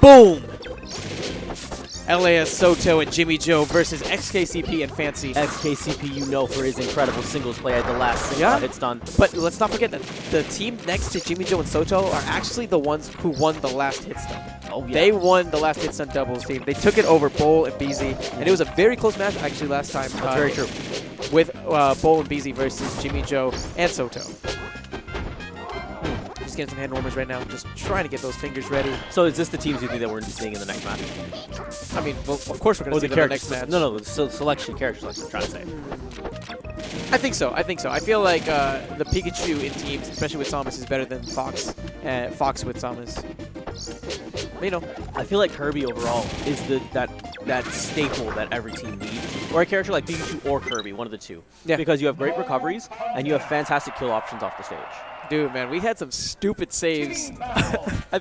Boom! LAS, Soto, and Jimmy Joe versus XKCP and Fancy. XKCP, you know, for his incredible singles play at the last Hitstun. But let's not forget that the team next to Jimmy Joe and Soto are actually the ones who won the last Hitstun. Oh, yeah. They won the last Hitstun doubles team. They took it over Bowl and BZ, and it was a very close match actually last time. That's very true. With Bowl and BZ versus Jimmy Joe and Soto. Just getting some hand warmers right now, just trying to get those fingers ready. So is this the teams you think that we're going to be seeing in the next match? I mean, well, of course we're going to see them in the next match. No, selection, character selection, I'm trying to say. I think so. I feel like the Pikachu in teams, especially with Samus, is better than Fox with Samus. But, you know, I feel like Kirby overall is that staple that every team needs. Or a character like Pikachu or Kirby, one of the two. Yeah. Because you have great recoveries and you have fantastic kill options off the stage. Dude, man, we had some stupid saves.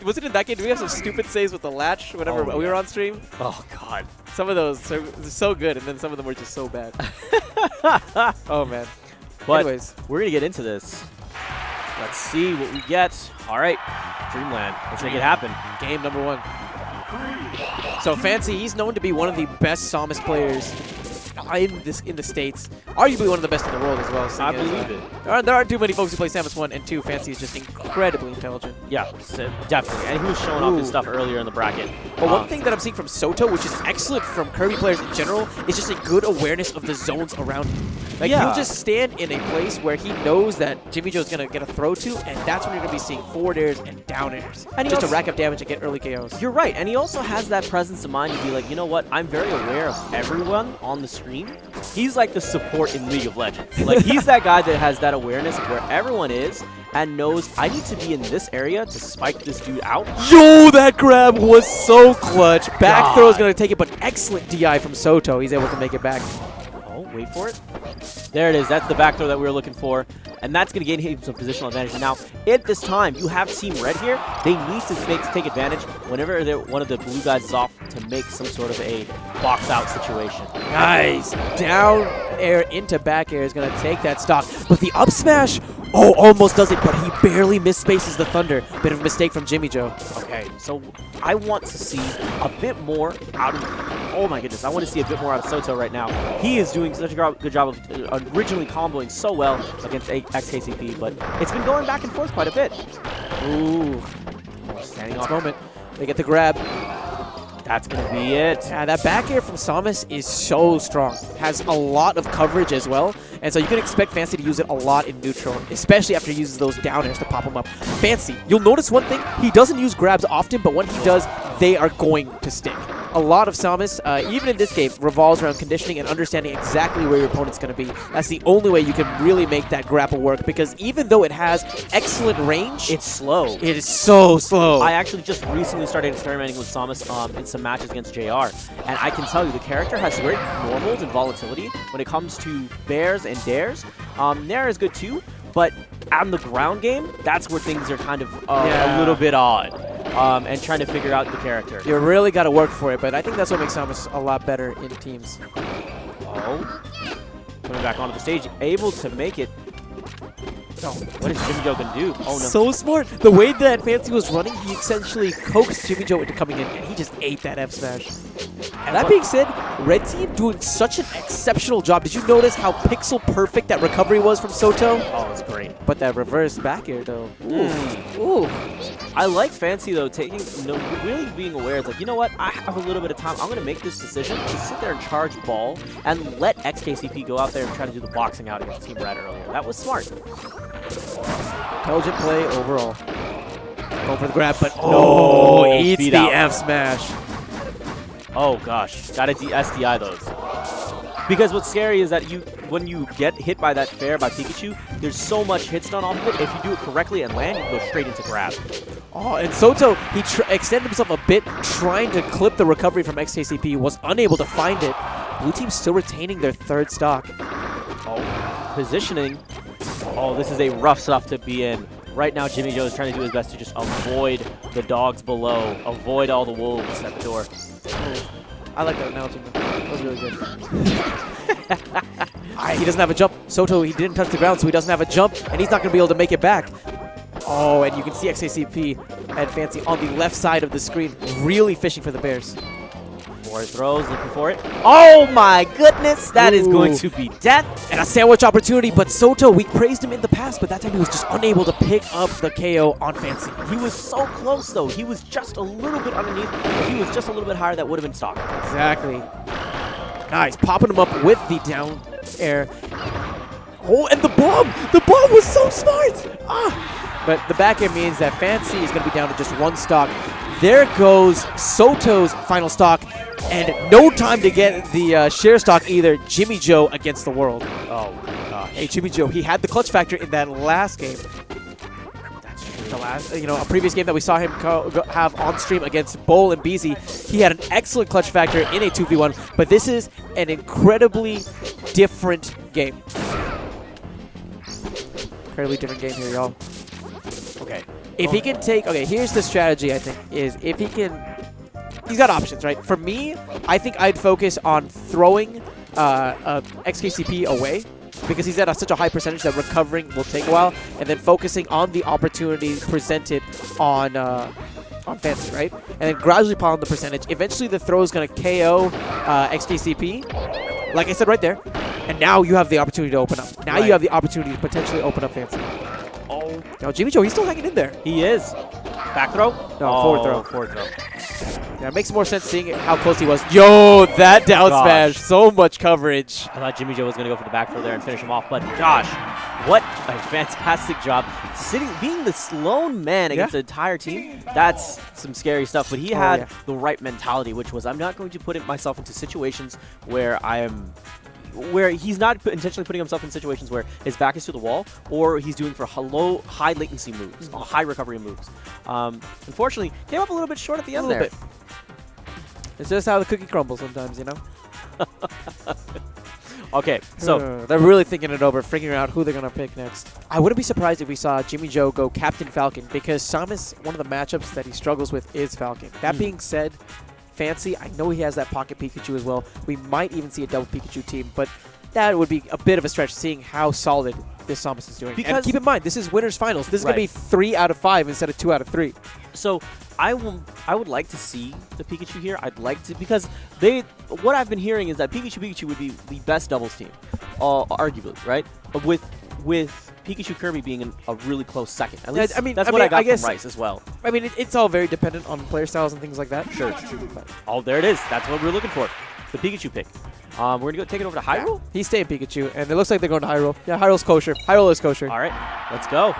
Was it in that game? Did we have some stupid saves with the latch whenever we were on stream? Oh, God. Some of those are so good, and then some of them were just so bad. Oh, man. But anyways, we're going to get into this. Let's see what we get. All right, Dreamland. Let's make it happen. Game number 1. So Fancy, he's known to be one of the best Samus players in the States. Arguably one of the best in the world as well. I believe it. There aren't too many folks who play Samus 1 and 2. Fancy is just incredibly intelligent. Yeah, definitely. And he was showing off his stuff earlier in the bracket. But one thing that I'm seeing from Soto, which is excellent from Kirby players in general, is just a good awareness of the zones around him. Like, he'll just stand in a place where he knows that Jimmy Joe's going to get a throw to, and that's when you're going to be seeing forward airs and down airs. And just to rack up damage and get early KOs. You're right. And he also has that presence of mind to be like, you know what? I'm very aware of everyone on the stream. He's like the support in League of Legends. Like, he's that guy that has that awareness of where everyone is and knows I need to be in this area to spike this dude out. Yo, that grab was so clutch. Back throw is going to take it, but excellent DI from Soto. He's able to make it back. Oh, wait for it. There it is. That's the back throw that we were looking for. And that's going to gain him some positional advantage. Now, at this time, you have Team Red here. They need to take advantage whenever one of the blue guys is off to make some sort of a box-out situation. Nice. Down air into back air is going to take that stock. But the up smash, almost does it, but he barely misspaces the thunder. Bit of a mistake from Jimmy Joe. Okay, so I want to see a bit more out of... Oh my goodness, I want to see a bit more out of Soto right now. He is doing such a good job of originally comboing so well against XKCP, but it's been going back and forth quite a bit. Ooh. Standing off. Moment. They get the grab. That's going to be it. Yeah, that back air from Samus is so strong. Has a lot of coverage as well. And so you can expect Fancy to use it a lot in neutral, especially after he uses those down airs to pop him up. Fancy, you'll notice one thing. He doesn't use grabs often, but when he does, they are going to stick. A lot of Samus, even in this game, revolves around conditioning and understanding exactly where your opponent's going to be. That's the only way you can really make that grapple work, because even though it has excellent range, it's slow. It is so slow. I actually just recently started experimenting with Samus in some matches against JR, and I can tell you the character has great normals and volatility when it comes to bears and dares. Nair is good too, but on the ground game, that's where things are kind of a little bit odd. And trying to figure out the character. You really got to work for it, but I think that's what makes Samus a lot better in teams. Oh. Coming back onto the stage, able to make it. Oh, what is Jimmy Joe going to do? Oh, no. So smart. The way that Fancy was running, he essentially coaxed Jimmy Joe into coming in, and he just ate that F smash. And that being said, Red Team doing such an exceptional job. Did you notice how pixel perfect that recovery was from Soto? Oh, it's great. But that reverse back air, though. Ooh. I like Fancy, though, really being aware. It's like, you know what? I have a little bit of time. I'm going to make this decision to sit there and charge ball and let XKCP go out there and try to do the boxing out against Team Red earlier. That was smart. Intelligent play overall. Going for the grab, but eats the F smash. Oh gosh, gotta SDI those. Because what's scary is that when you get hit by that fair by Pikachu, there's so much Hitstun off of it. If you do it correctly and land, you can go straight into grab. Oh, and Soto, he extended himself a bit, trying to clip the recovery from XKCP, was unable to find it. Blue team still retaining their third stock. Oh, positioning. Oh, this is a rough stuff to be in. Right now, Jimmy Joe is trying to do his best to just avoid the dogs below, avoid all the wolves at the door. I like that analogy. That was really good. He doesn't have a jump. Soto, he didn't touch the ground, so he doesn't have a jump, and he's not going to be able to make it back. Oh, and you can see XKCP and Fancy on the left side of the screen really fishing for the bears. Four throws, looking for it. Oh my goodness, that is going to be death. And a sandwich opportunity, but Soto, we praised him in the past, but that time he was just unable to pick up the KO on Fancy. He was so close, though. He was just a little bit underneath. If he was just a little bit higher, that would have been stock. Exactly. Nice, popping him up with the down air. Oh, and the bomb! The bomb was so smart! But the back air means that Fancy is going to be down to just one stock. There goes Soto's final stock, and no time to get the share stock either. Jimmy Joe against the world. Oh, my gosh. Hey, Jimmy Joe, he had the clutch factor in that last game. That's true. The last, a previous game that we saw him have on stream against Bowl and Beezy, he had an excellent clutch factor in a 2v1, but this is an incredibly different game. Incredibly different game here, y'all. Okay. If he can take, here's the strategy, I think, is if he can, he's got options, right? For me, I think I'd focus on throwing XKCP away because he's at such a high percentage that recovering will take a while, and then focusing on the opportunity presented on Fancy, right? And then gradually pile on the percentage. Eventually, the throw is going to KO XKCP, like I said right there, and now you have the opportunity to open up. Now you have the opportunity to potentially open up Fancy. Oh. Now, Jimmy Joe, he's still hanging in there. He is. Back throw? No, forward throw. Forward throw. Yeah, it makes more sense seeing how close he was. Yo, that down smash. So much coverage. I thought Jimmy Joe was going to go for the back throw there and finish him off, but gosh, what a fantastic job. Being the lone man against the entire team, that's some scary stuff. But he had the right mentality, which was, I'm not going to put myself into situations where he's not intentionally putting himself in situations where his back is to the wall or he's doing for high latency moves, high recovery moves. Unfortunately, came up a little bit short at the end there. It's just how the cookie crumbles sometimes, you know? Okay, so they're really thinking it over, figuring out who they're going to pick next. I wouldn't be surprised if we saw Jimmy Joe go Captain Falcon because Samus, one of the matchups that he struggles with is Falcon. That being said, Fancy, I know he has that Pocket Pikachu as well. We might even see a double Pikachu team, but that would be a bit of a stretch seeing how solid this Samus is doing. And keep in mind, this is winners finals. This is going to be 3 out of 5 instead of 2 out of 3. So I would like to see the Pikachu here. I'd like to, because what I've been hearing is that Pikachu would be the best doubles team, arguably, right? With Pikachu Kirby being a really close second. At least that's what I got from Rice as well. I mean, it's all very dependent on player styles and things like that. Sure. Oh, there it is. That's what we're looking for. The Pikachu pick. We're going to go take it over to Hyrule. Yeah. He's staying Pikachu, and it looks like they're going to Hyrule. Yeah, Hyrule's kosher. Hyrule is kosher. All right, let's go.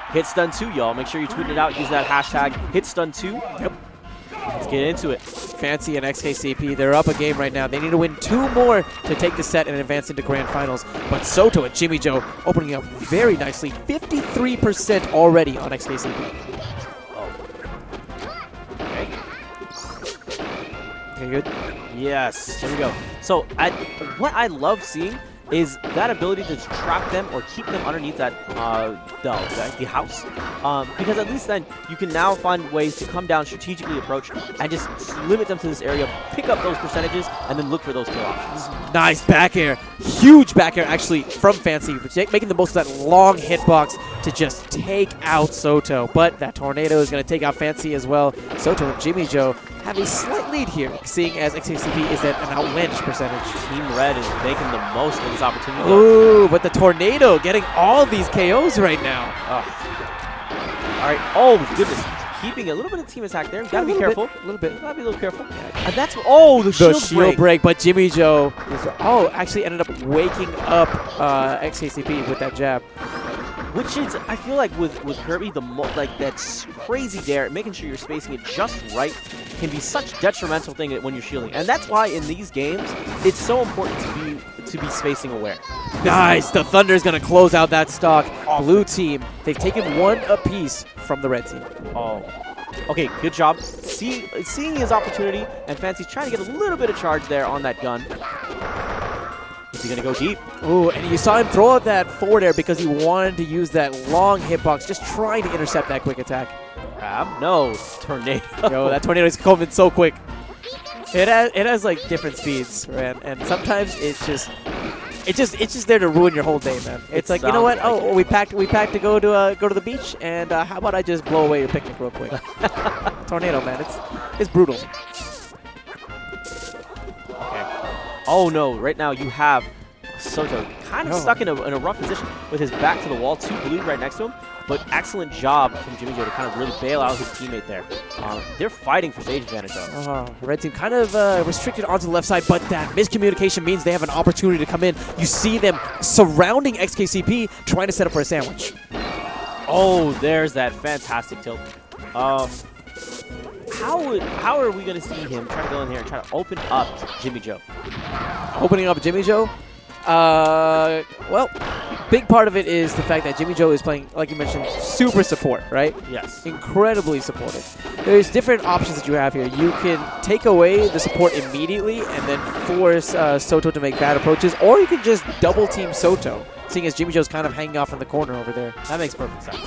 Hitstun 2, y'all. Make sure you tweet it out. Use that hashtag Hitstun 2. Yep. Let's get into it. Fancy and XKCP, they're up a game right now. They need to win 2 more to take the set and advance into grand finals. But Soto and Jimmy Joe opening up very nicely. 53% already on XKCP. Oh. Okay. Okay, good. Yes. There we go. So what I love seeing is that ability to trap them or keep them underneath the house. Because at least then you can now find ways to come down, strategically approach, and just limit them to this area, pick up those percentages, and then look for those kill options. Nice back air. Huge back air, actually, from Fancy, making the most of that long hitbox to just take out Soto. But that tornado is going to take out Fancy as well. Soto and Jimmy Joe have a slight lead here, seeing as XKCP is at an outlandish percentage. Team Red is making the most of this opportunity. Ooh, but the tornado getting all these KOs right now. All right. Oh, goodness. Keeping a little bit of team attack there. Gotta be careful. A little bit. Gotta be a little careful. And that's the shield break. But Jimmy Joe actually ended up waking up XKCP with that jab. Which is, I feel like with Kirby, that's crazy dare, making sure you're spacing it just right can be such a detrimental thing when you're shielding. And that's why in these games, it's so important to be spacing aware. Nice! The Thunder's going to close out that stock. Blue team, they've taken 1 apiece from the red team. Oh. Okay, good job. Seeing his opportunity, and Fancy's trying to get a little bit of charge there on that gun. Is he going to go deep? Ooh, and you saw him throw out that forward air because he wanted to use that long hitbox, just trying to intercept that quick attack. Grab? No. Tornado. Yo, that tornado is coming so quick. It has like different speeds, right? And sometimes it's just it's just there to ruin your whole day, man. It's like, you know what? Oh, we packed to go to the beach, and how about I just blow away your picnic real quick? Tornado, man. It's brutal. Okay. Oh no! Right now you have Soto kind of stuck in a rough position with his back to the wall. 2 blue right next to him. But excellent job from Jimmy Joe to kind of really bail out his teammate there. They're fighting for stage advantage, though. Red team kind of restricted onto the left side, but that miscommunication means they have an opportunity to come in. You see them surrounding XKCP, trying to set up for a sandwich. Oh, there's that fantastic tilt. How are we going to see him try to go in here and try to open up Jimmy Joe? Opening up Jimmy Joe? Well, big part of it is the fact that Jimmy Joe is playing, like you mentioned, super support, right? Yes. Incredibly supportive. There's different options that you have here. You can take away the support immediately and then force Soto to make bad approaches, or you can just double team Soto, seeing as Jimmy Joe's kind of hanging off in the corner over there. That makes perfect sense.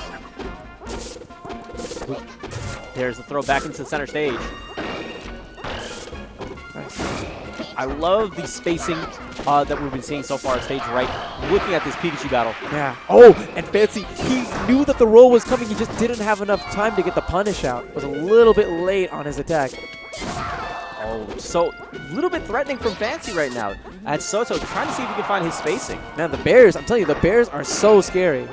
There's the throw back into the center stage. Nice. I love the spacing that we've been seeing so far on stage right. Looking at this Pikachu battle. Yeah. Oh, and Fancy, he knew that the roll was coming. He just didn't have enough time to get the punish out. Was a little bit late on his attack. Oh, so a little bit threatening from Fancy right now. And Soto trying to see if he can find his spacing. Man, the Bears, I'm telling you, the Bears are so scary.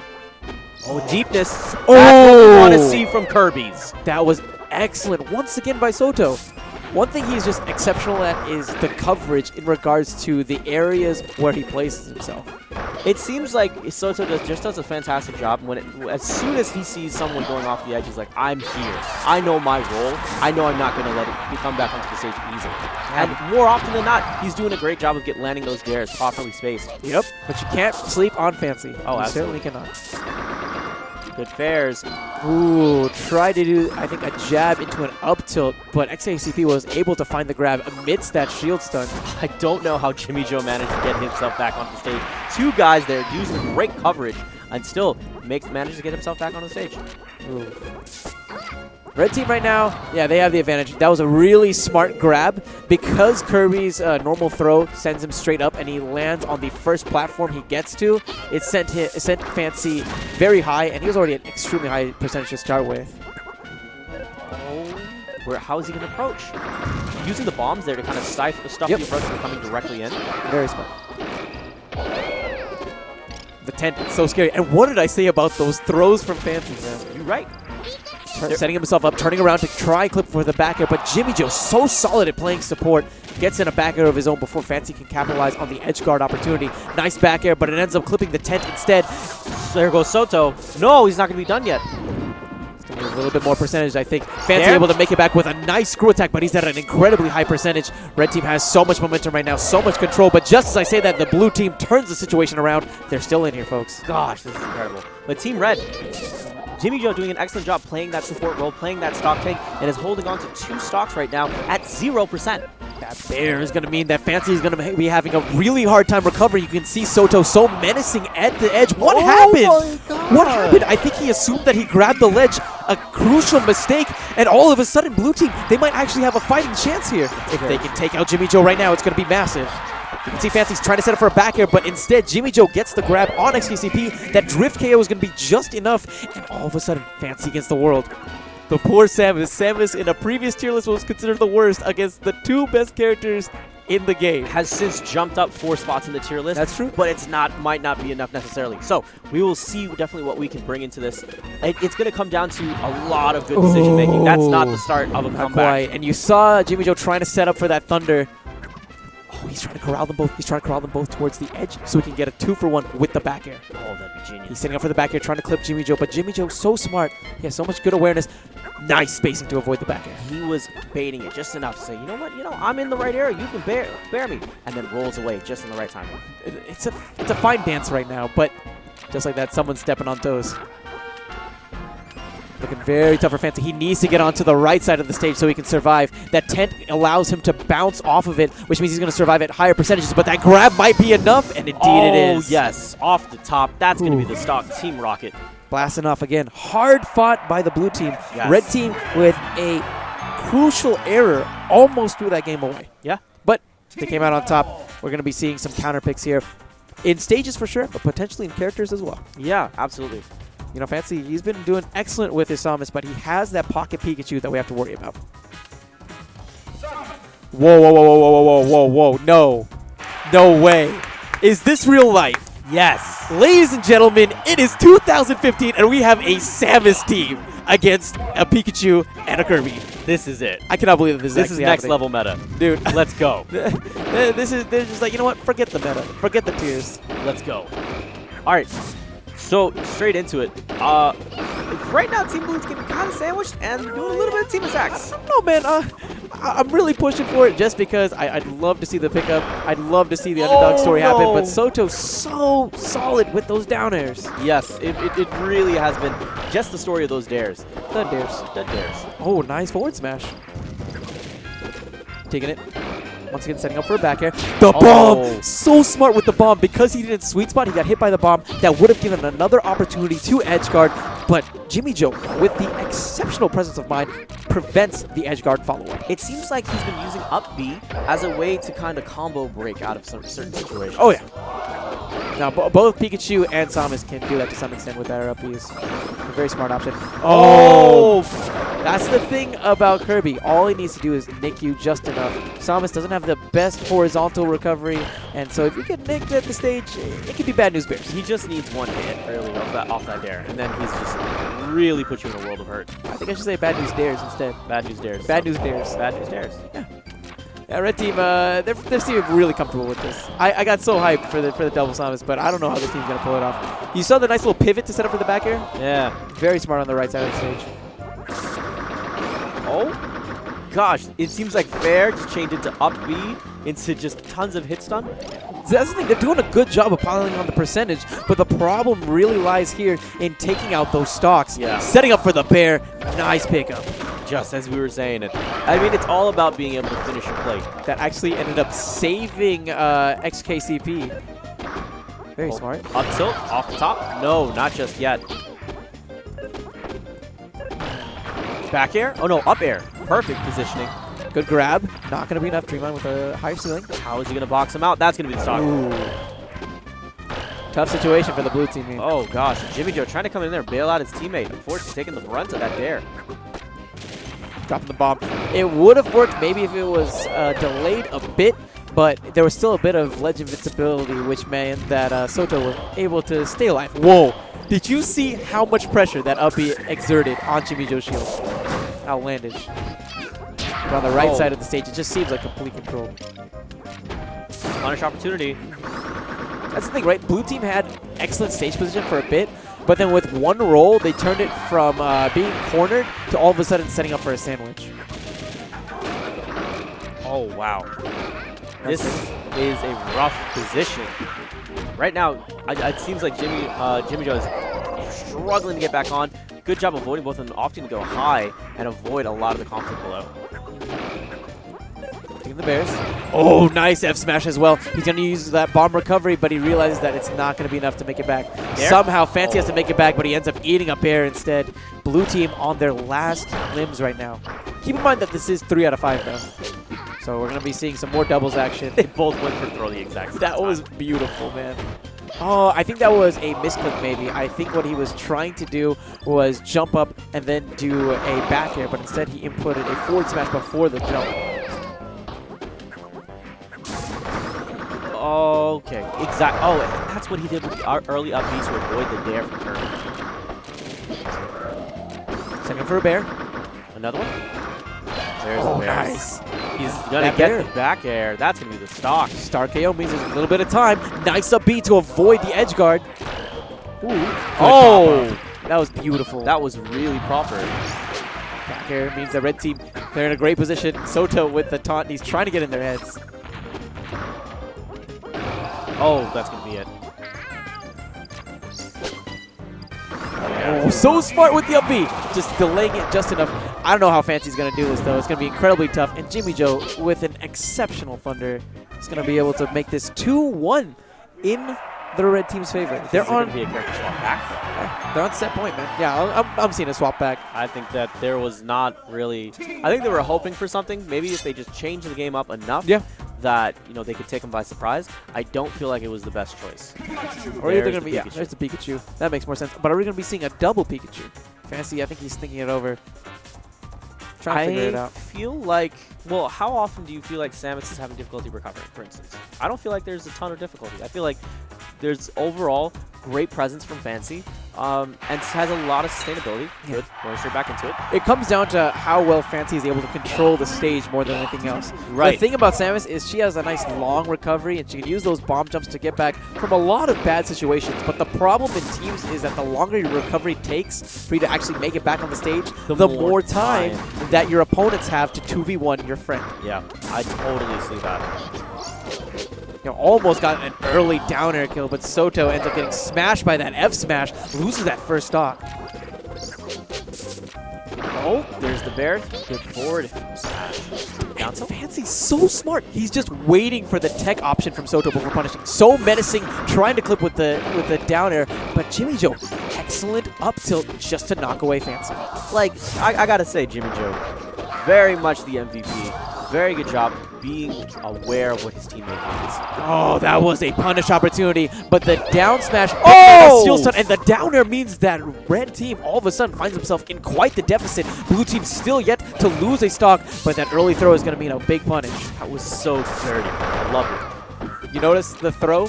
Oh, deepness. Oh! That's what we want to see from Kirby's. That was excellent once again by Soto. One thing he's just exceptional at is the coverage in regards to the areas where he places himself. It seems like Soto just does a fantastic job. As soon as he sees someone going off the edge, he's like, I'm here. I know my role. I know I'm not going to let it come back onto the stage easily. And more often than not, he's doing a great job of landing those dares properly spaced. Yep, but you can't sleep on Fancy. Oh, you absolutely. certainly cannot. Good fares. Ooh, tried to do, I think, a jab into an up tilt, but XKCP was able to find the grab amidst that shield stun. I don't know how Jimmy Joe managed to get himself back onto the stage. 2 guys there using great coverage and still managed to get himself back on the stage. Ooh. Red team right now, yeah, they have the advantage. That was a really smart grab because Kirby's normal throw sends him straight up and he lands on the first platform he gets to. It sent Fancy very high, and he was already at extremely high percentage to start with. Oh, how is he going to approach? Using the bombs there to kind of stuff the approach from coming directly in. Very smart. The tent is so scary. And what did I say about those throws from Fancy, man? You're right. Setting himself up, turning around to try clip for the back air, but Jimmy Joe so solid at playing support, gets in a back air of his own before Fancy can capitalize on the edge guard opportunity. Nice back air, but it ends up clipping the tent instead. There goes Soto. No, he's not going to be done yet. It's going to be a little bit more percentage, I think. Fancy able to make it back with a nice screw attack, but he's at an incredibly high percentage. Red team has so much momentum right now, so much control, but just as I say that, the blue team turns the situation around. They're still in here, folks. Gosh, this is incredible. But Team Red, Jimmy Joe doing an excellent job playing that support role, playing that stock tank, and is holding on to 2 stocks right now at 0%. That bear is going to mean that Fancy is going to be having a really hard time recovering. You can see Soto so menacing at the edge. What happened? What happened? I think he assumed that he grabbed the ledge. A crucial mistake, and all of a sudden, blue team, they might actually have a fighting chance here. If they can take out Jimmy Joe right now, it's going to be massive. You can see Fancy's trying to set up for a back air, but instead, Jimmy Joe gets the grab on XKCP. That drift KO is going to be just enough, and all of a sudden, Fancy against the world. The poor Samus. Samus in a previous tier list was considered the worst against the 2 best characters in the game. Has since jumped up 4 spots in the tier list. That's true. But it's might not be enough necessarily. So we will see definitely what we can bring into this. It's going to come down to a lot of good decision making. That's not the start of a comeback. Quite. And you saw Jimmy Joe trying to set up for that Thunder. Oh, he's trying to corral them both. He's trying to corral them both towards the edge so he can get a 2-for-1 with the back air. Oh, that'd be genius. He's setting up for the back air, trying to clip Jimmy Joe, but Jimmy Joe's so smart. He has so much good awareness. Nice spacing to avoid the back air. He was baiting it just enough to say, you know what, I'm in the right area. You can bear me. And then rolls away just in the right time. It's a fine dance right now, but just like that, someone's stepping on toes. Looking very tough for Fancy. He needs to get onto the right side of the stage so he can survive. That tent allows him to bounce off of it, which means he's going to survive at higher percentages, but that grab might be enough, and indeed it is. Oh, yes. Off the top. That's going to be the stock Team Rocket. Blasting off again. Hard fought by the blue team. Yes. Red team with a crucial error almost threw that game away. Yeah. But they came out on top. We're going to be seeing some counter picks here. In stages for sure, but potentially in characters as well. Yeah, absolutely. You know, Fancy, he's been doing excellent with his Samus, but he has that pocket Pikachu that we have to worry about. Whoa, whoa, whoa, whoa, whoa, whoa, whoa, whoa, no. No way. Is this real life? Yes. Ladies and gentlemen, it is 2015, and we have a Samus team against a Pikachu and a Kirby. This is it. I cannot believe this is This is next happening. level meta. Dude. Let's go. They're just like, you know what? Forget the meta. Forget the tiers. Let's go. All right. So, straight into it. Right now, Team Blue's getting kind of sandwiched and doing a little bit of team attacks. No, man. I'm really pushing for it just because I'd love to see the pickup. I'd love to see the underdog story happen. But SotoH's so solid with those down airs. Yes, it really has been just the story of those dares. Dud dares. Dud dares. Oh, nice forward smash. Taking it. Once again, setting up for a back air. The bomb! So smart with the bomb. Because he didn't sweet spot, he got hit by the bomb. That would have given another opportunity to edge guard. But Jimmy Joe, with the exceptional presence of mind, prevents the edge guard follow-up. It seems like he's been using up B as a way to kind of combo break out of some certain situations. Oh, yeah. Now, both Pikachu and Samus can do that to some extent with their up Bs. A very smart option. Oh! That's the thing about Kirby. All he needs to do is nick you just enough. Samus doesn't have the best horizontal recovery, and so if you get nicked at the stage, it could be bad news bears. He just needs one hit early off that dare, and then he's just really put you in a world of hurt. I think I should say bad news dares instead. Bad news dares. Bad news dares. Bad news dares. Yeah. Yeah, red team, they're seeming really comfortable with this. I got so hyped for the double Samus, but I don't know how this team's gonna pull it off. You saw the nice little pivot to set up for the back air? Yeah. Very smart on the right side of the stage. Oh, gosh. It seems like Fair just changed it to up B into just tons of hit stun. That's the thing. They're doing a good job of piling on the percentage, but the problem really lies here in taking out those stocks. Yeah. Setting up for the bear. Nice pickup. Just as we were saying it. I mean, it's all about being able to finish your play. That actually ended up saving XKCP. Very smart. Up tilt, off the top. No, not just yet. Back air? Oh no, up air. Perfect positioning. Good grab. Not going to be enough. Dreamline with a higher ceiling. How is he going to box him out? That's going to be the stock. Ooh. Tough situation for the blue team. Oh gosh, Jimmy Joe trying to come in there and bail out his teammate. Unfortunately, taking the brunt of that dare. Dropping the bomb. It would have worked maybe if it was delayed a bit, but there was still a bit of ledge invincibility, which meant that SotoH was able to stay alive. Whoa. Did you see how much pressure that up B exerted on Jimmy Joe's shield? Outlandish. But on the right side of the stage, it just seems like complete control. Punish opportunity. That's the thing, right? Blue team had excellent stage position for a bit, but then with one roll, they turned it from being cornered to all of a sudden setting up for a sandwich. Oh, wow. This is a rough position. Right now, it seems like Jimmy Joe is struggling to get back on. Good job avoiding both of them, opting to go high and avoid a lot of the conflict below. Taking the bears. Oh, nice F smash as well. He's going to use that bomb recovery, but he realizes that it's not going to be enough to make it back. There? Somehow, Fancy has to make it back, but he ends up eating up air instead. Blue team on their last limbs right now. Keep in mind that this is 3 out of 5, though. So we're going to be seeing some more doubles action. They both went for throw the exact same That time. was beautiful, man. Oh, I think that was a misclick maybe. I think what he was trying to do was jump up and then do a back air, but instead he inputted a forward smash before the jump. Okay, exactly. Oh, that's what he did with the early up B to avoid the dare from Kirby. Second for a bear. Another one. There's Oh, the bear. nice. He's going to get the back air. That's going to be the stock. Star KO means there's a little bit of time. Nice up B to avoid the edge guard. Ooh. Oh! That was beautiful. That was really proper. Back air means the red team, they're in a great position. SotoH with the taunt. He's trying to get in their heads. Oh, that's going to be it. Oh, so smart with the up B. Just delaying it just enough. I don't know how Fancy's going to do this, though. It's going to be incredibly tough. And Jimmy Joe, with an exceptional Thunder, is going to be able to make this 2-1 in the red team's favor. They're on. Be a character swap back. They're on set point, man. Yeah, I'm seeing a swap back. I think that there was not really. I think they were hoping for something. Maybe if they just changed the game up enough, Yeah. that, you know, they could take him by surprise, I don't feel like it was the best choice. Or either going to be, yeah, there's the Pikachu. That makes more sense. But are we going to be seeing a double Pikachu? Fancy, I think he's thinking it over. Trying to figure it out. I feel like, well, how often do you feel like Samus is having difficulty recovering, for instance? I don't feel like there's a ton of difficulty. I feel like there's overall great presence from Fancy, and has a lot of sustainability. Good, going straight back into it. It comes down to how well Fancy is able to control the stage more than anything else. Right. The thing about Samus is she has a nice long recovery, and she can use those bomb jumps to get back from a lot of bad situations. But the problem in teams is that the longer your recovery takes for you to actually make it back on the stage, the more time that your opponents have to 2v1 your friend. Yeah, I totally see that. You know, almost got an early down air kill, but Soto ends up getting smashed by that F smash, loses that first stock. Oh, there's the bear. Good forward smash. Down tilt. Fancy's so smart. He's just waiting for the tech option from Soto before punishing. So menacing, trying to clip with the down air, but Jimmy Joe, excellent up tilt just to knock away Fancy. Like, I gotta say, Jimmy Joe, very much the MVP. Very good job being aware of what his teammate needs. Oh, that was a punish opportunity, but the down smash, steel stun, and the down air means that red team all of a sudden finds himself in quite the deficit. Blue team still yet to lose a stock, but that early throw is going to mean a big punish. That was so dirty. I love it. You notice the throw?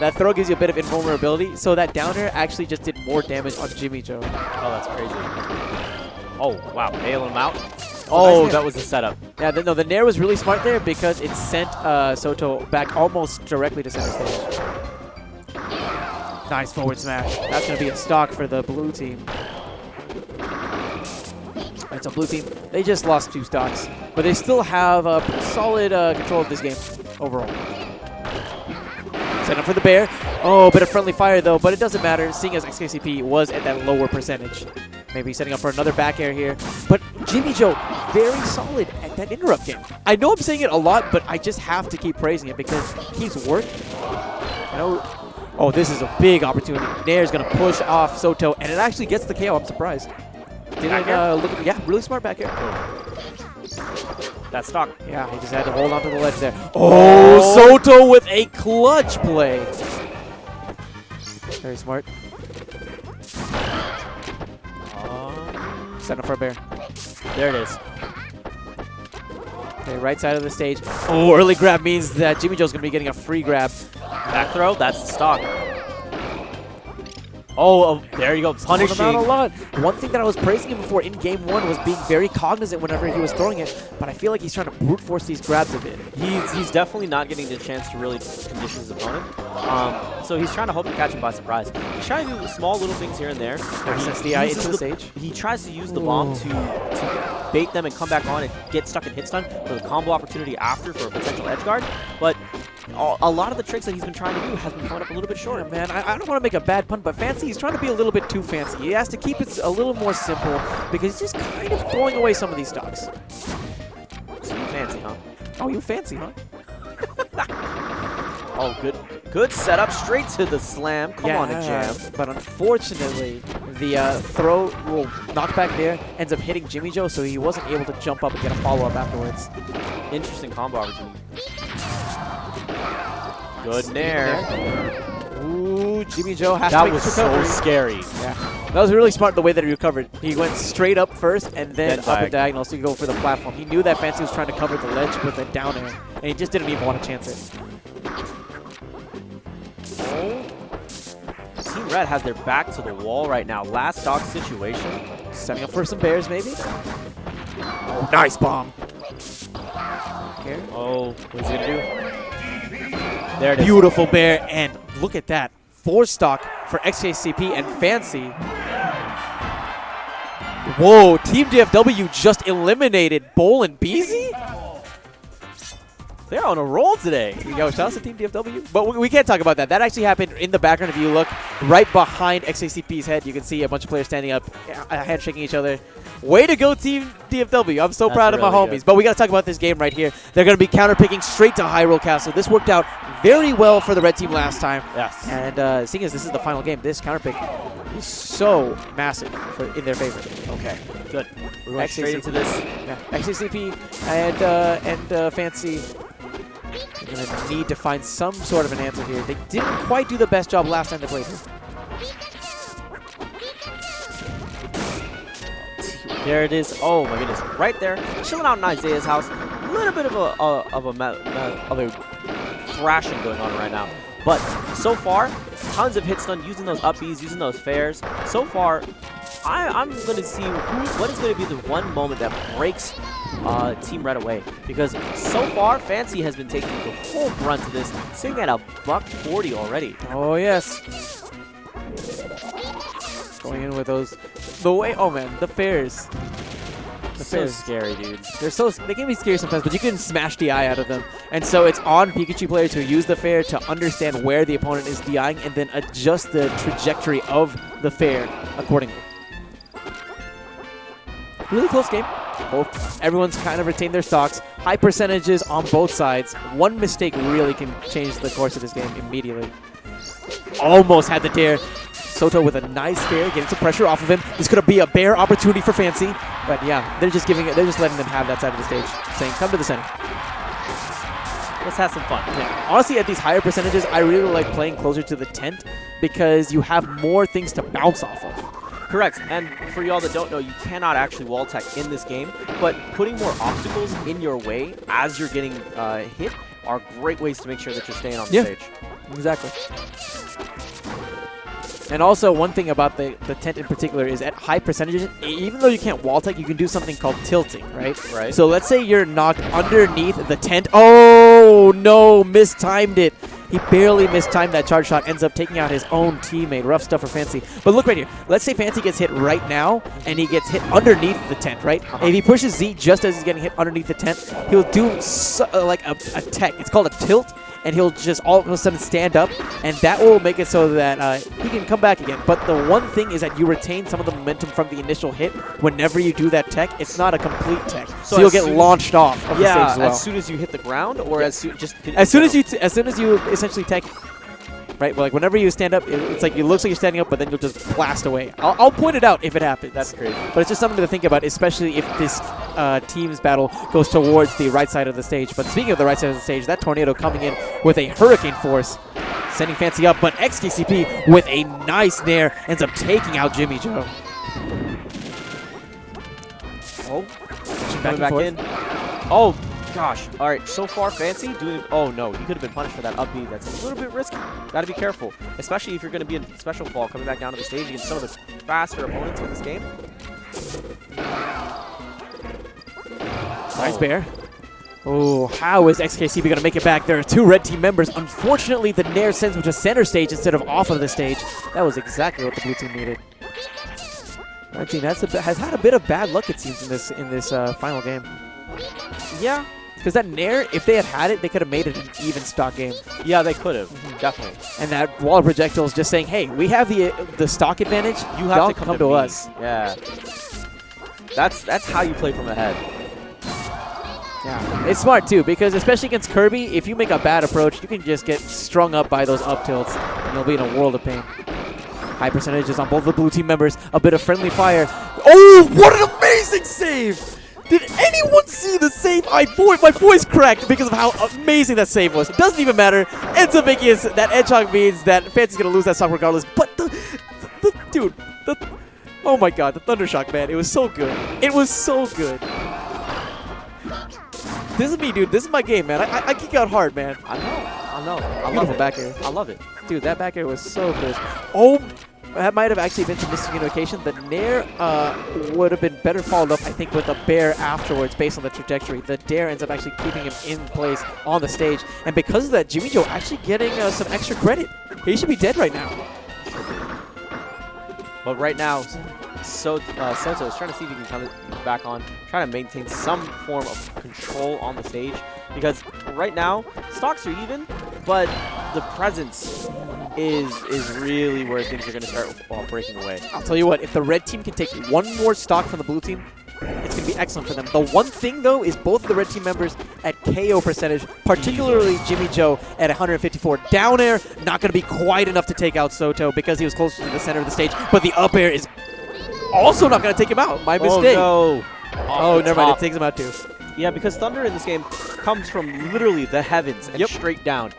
That throw gives you a bit of invulnerability, so that down air actually just did more damage on Jimmy Joe. Oh, that's crazy. Oh, wow. Bailing him out. Oh, that was the setup. Yeah, no, the Nair was really smart there because it sent Soto back almost directly to center stage. Nice forward smash. That's going to be a stock for the blue team. And so blue team, they just lost 2 stocks, but they still have solid control of this game overall. Set up for the bear. Oh, bit of friendly fire though, but it doesn't matter seeing as XKCP was at that lower percentage. Maybe setting up for another back air here. But Jimmy Joe, very solid at that interrupt game. I know I'm saying it a lot, but I just have to keep praising it because it keeps working. You know, oh, this is a big opportunity. Nair's going to push off Soto, and it actually gets the KO. I'm surprised. Didn't look at, yeah, really smart back air. That stock. Yeah, he just had to hold on to the ledge there. Oh, Soto with a clutch play. Very smart. Set up for a bear. There it is. Okay, right side of the stage. Oh, early grab means that Jimmy Joe's going to be getting a free grab. Back throw, that's the stock. Oh, there you go, punishing. Him out a lot. One thing that I was praising him for in game 1 was being very cognizant whenever he was throwing it, but I feel like he's trying to brute force these grabs a bit. He's definitely not getting the chance to really condition his opponent. So he's trying to hope to catch him by surprise. He's trying to do small little things here and there. Sets the eye into the stage. He tries to use the bomb to bait them and come back on and get stuck in Hitstun for the combo opportunity after for a potential edge guard, but a lot of the tricks that he's been trying to do has been coming up a little bit short. Man, I don't want to make a bad pun, but Fancy, he's trying to be a little bit too fancy. He has to keep it a little more simple because he's just kind of throwing away some of these stocks. So you fancy, huh? Oh, you fancy, huh? Oh, good setup, straight to the slam. Come on, a jam. But unfortunately, the throw will knock back there, ends up hitting Jimmy Joe, so he wasn't able to jump up and get a follow-up afterwards. Interesting combo opportunity. Good Nair. Ooh, Jimmy Joe has to make this recovery. That was so scary. Yeah. That was really smart the way that he recovered. He went straight up first and then up and diagonal, so he could go for the platform. He knew that Fancy was trying to cover the ledge with a down air, and he just didn't even want to chance it. Team Red has their back to the wall right now. Last stock situation. Setting up for some bears, maybe. Oh, nice bomb. Here. Oh, what's he going to do? There it is. Beautiful bear, and look at that. 4 stock for XKCP and Fancy. Whoa, Team DFW just eliminated Bowl and Beezy? They're on a roll today. Yo, shout out to Team DFW. But we can't talk about that. That actually happened in the background. If you look right behind XKCP's head, you can see a bunch of players standing up, handshaking each other. Way to go, Team DFW. I'm so proud of my homies. But we got to talk about this game right here. They're going to be counterpicking straight to Hyrule Castle. This worked out very well for the red team last time. Yes. And seeing as this is the final game, this counterpick is so massive in their favor. Okay, good. We're going straight into this. Yeah. XKCP and Fancy. They're going to need to find some sort of an answer here. They didn't quite do the best job last time they played here. There it is. Oh my goodness, right there, chilling out in Isaiah's house. A little bit of a thrashing going on right now. But so far, tons of Hitstun, using those up Bs, using those fairs. So far, I'm going to see what is going to be the one moment that breaks Team Red away. Because so far, Fancy has been taking the full brunt of this, sitting at a $140 already. Oh, yes. Going in with those. The way, oh man, the fairs. The So fairs. scary, dude. They can be scary sometimes, but you can smash DI out of them. And so it's on Pikachu players who use the fair to understand where the opponent is DIing and then adjust the trajectory of the fair accordingly. Really close game. Everyone's kind of retained their stocks. High percentages on both sides. One mistake really can change the course of this game immediately. Almost had the dare. Soto with a nice fair, getting some pressure off of him. This could be a bare opportunity for Fancy, but yeah, they're just letting them have that side of the stage, saying, "Come to the center." Let's have some fun. Yeah. Honestly, at these higher percentages, I really like playing closer to the tent because you have more things to bounce off of. Correct, and for y'all that don't know, you cannot actually wall tech in this game, but putting more obstacles in your way as you're getting hit are great ways to make sure that you're staying on the stage. Exactly. And also, one thing about the tent in particular is at high percentages, even though you can't wall tech, you can do something called tilting, right? Right. So let's say you're knocked underneath the tent. Oh, no, mistimed it. He barely mistimed that charge shot, ends up taking out his own teammate. Rough stuff for Fancy. But look right here. Let's say Fancy gets hit right now, and he gets hit underneath the tent, right? If he pushes Z just as he's getting hit underneath the tent, he'll do like a tech. It's called a tilt. And he'll just all of a sudden stand up, and that will make it so that he can come back again. But the one thing is that you retain some of the momentum from the initial hit. Whenever you do that tech, it's not a complete tech, so you'll get launched off of the stage as well. As soon as you hit the ground, or as soon as soon as you essentially tech. Right, well, like whenever you stand up, it's like it looks like you're standing up, but then you'll just blast away. I'll point it out if it happens. That's crazy. But it's just something to think about, especially if this team's battle goes towards the right side of the stage. But speaking of the right side of the stage, that tornado coming in with a hurricane force, sending Fancy up. But XKCP with a nice nair ends up taking out Jimmy Joe. Oh, coming back in. Oh. Gosh. All right, so far Fancy doing... Oh, no. He could have been punished for that up B. That's a little bit risky. Got to be careful, especially if you're going to be in special fall coming back down to the stage against some of the faster opponents in this game. Nice bear. Oh, how is XKCP going to make it back? There are two red team members. Unfortunately, the nair sends him to center stage instead of off of the stage. That was exactly what the blue team needed. Red team has had a bit of bad luck, it seems, in this final game. Yeah. Because that nair, if they had it, they could have made it an even stock game. Yeah, they could have. Definitely. And that wall of projectiles just saying, hey, we have the stock advantage. You have to come to us. Yeah. That's how you play from ahead. Yeah. It's smart, too, because especially against Kirby, if you make a bad approach, you can just get strung up by those up tilts, and you'll be in a world of pain. High percentages on both the blue team members. A bit of friendly fire. Oh, what an amazing save! Did anyone see the save? My voice cracked because of how amazing that save was. It doesn't even matter. Ends up making it, that Edgehog means that Fancy's going to lose that stock regardless. But dude, oh my god, the Thundershock, man. It was so good. It was so good. This is me, dude. This is my game, man. I kick out hard, man. I know. I love it. Back air. I love it. Dude, that back air was so good. Oh, that might have actually been some miscommunication. The nair would have been better followed up, I think, with a bear afterwards based on the trajectory. The dare ends up actually keeping him in place on the stage. And because of that, Jimmy Joe actually getting some extra credit. He should be dead right now. But right now, Soto is trying to see if he can come back on, trying to maintain some form of control on the stage. Because right now, stocks are even, but the presence is really where things are going to start breaking away. I'll tell you what, if the red team can take one more stock from the blue team, it's going to be excellent for them. The one thing, though, is both of the red team members at KO percentage, particularly Jimmy Joe at 154. Down air, not going to be quite enough to take out Soto because he was closer to the center of the stage, but the up air is also not going to take him out. My mistake. Oh, no. Oh, never mind. It takes him out, too. Yeah, because thunder in this game comes from literally the heavens and straight down.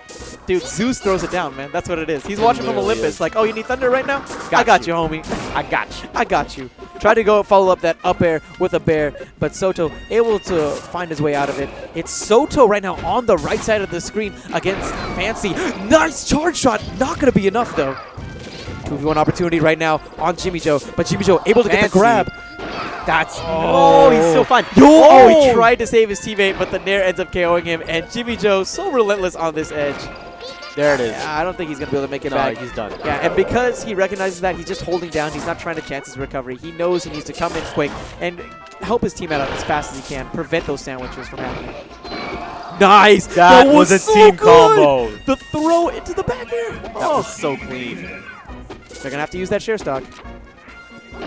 Dude, Zeus throws it down, man. That's what it is. He's watching from literally Olympus is. like, oh, you need thunder right now? I got you, homie. I got you. I got you. Try to go follow up that up air with a bear, but Soto able to find his way out of it. It's Soto right now on the right side of the screen against Fancy. Nice charge shot. Not going to be enough, though. 2v1 opportunity right now on Jimmy Joe, but Jimmy Joe able to get the grab. That's oh, he's so fun. Oh, he tried to save his teammate, but the Nair ends up KOing him, and Jimmy Joe so relentless on this edge. There it is. Yeah, I don't think he's going to be able to make it No, back. he's done. Yeah, and because he recognizes that, he's just holding down. He's not trying to chance his recovery. He knows he needs to come in quick and help his team out as fast as he can, prevent those sandwiches from happening. Nice! That was a so team good! combo. The throw into the back air. That was so clean. They're going to have to use that share stock.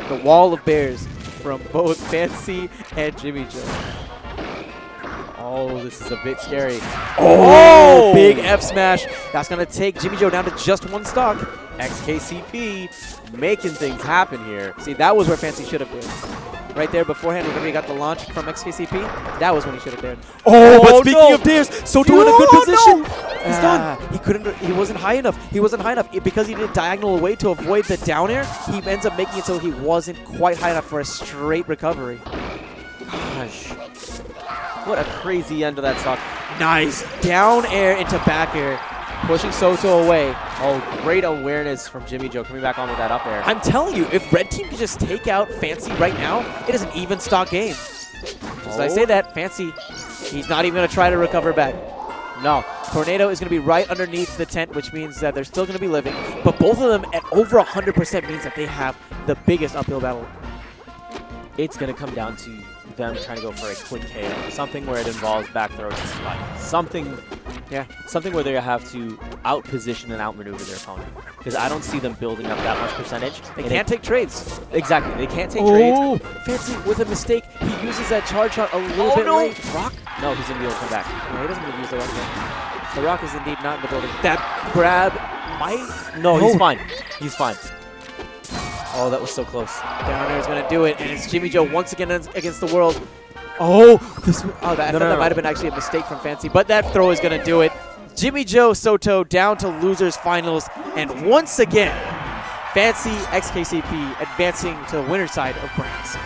The wall of bears from both Fancy and Jimmy Joe. Oh, this is a bit scary. Oh! Big F smash. That's going to take Jimmy Joe down to just one stock. XKCP making things happen here. See, that was where Fancy should have been. Right there beforehand, whenever he got the launch from XKCP, that was when he should have dared. Oh, but speaking of dares, Soto in a good position. He's done. He couldn't. He wasn't high enough. He wasn't high enough because he did diagonal away to avoid the down air. He ends up making it so he wasn't quite high enough for a straight recovery. Gosh, what a crazy end to that stock. Nice down air into back air, pushing Soto away. Oh, great awareness from Jimmy Joe coming back on with that up air. I'm telling you, if Red Team could just take out Fancy right now, it is an even stock game. As I say that, Fancy, he's not even going to try to recover back. No. Tornado is going to be right underneath the tent, which means that they're still going to be living. But both of them at over 100% means that they have the biggest uphill battle. It's going to come down to them trying to go for a quick KO. Something where it involves back throws and spike. Something where they have to out-position and outmaneuver their opponent. Because I don't see them building up that much percentage. They can't take trades. Exactly. They can't take trades. Fancy with a mistake. He uses that charge shot a little bit late. Rock? No, he's going to be able to come back. No, he doesn't even use the Rock yet. The Rock is indeed not in the building. That grab might... No, he's fine. He's fine. Oh, that was so close. Down there is going to do it, and it's Jimmy Joe once again against the world. I thought that might have been actually a mistake from Fancy, but that throw is going to do it. Jimmy Joe Soto down to losers finals, and once again, Fancy XKCP advancing to the winner's side of brands.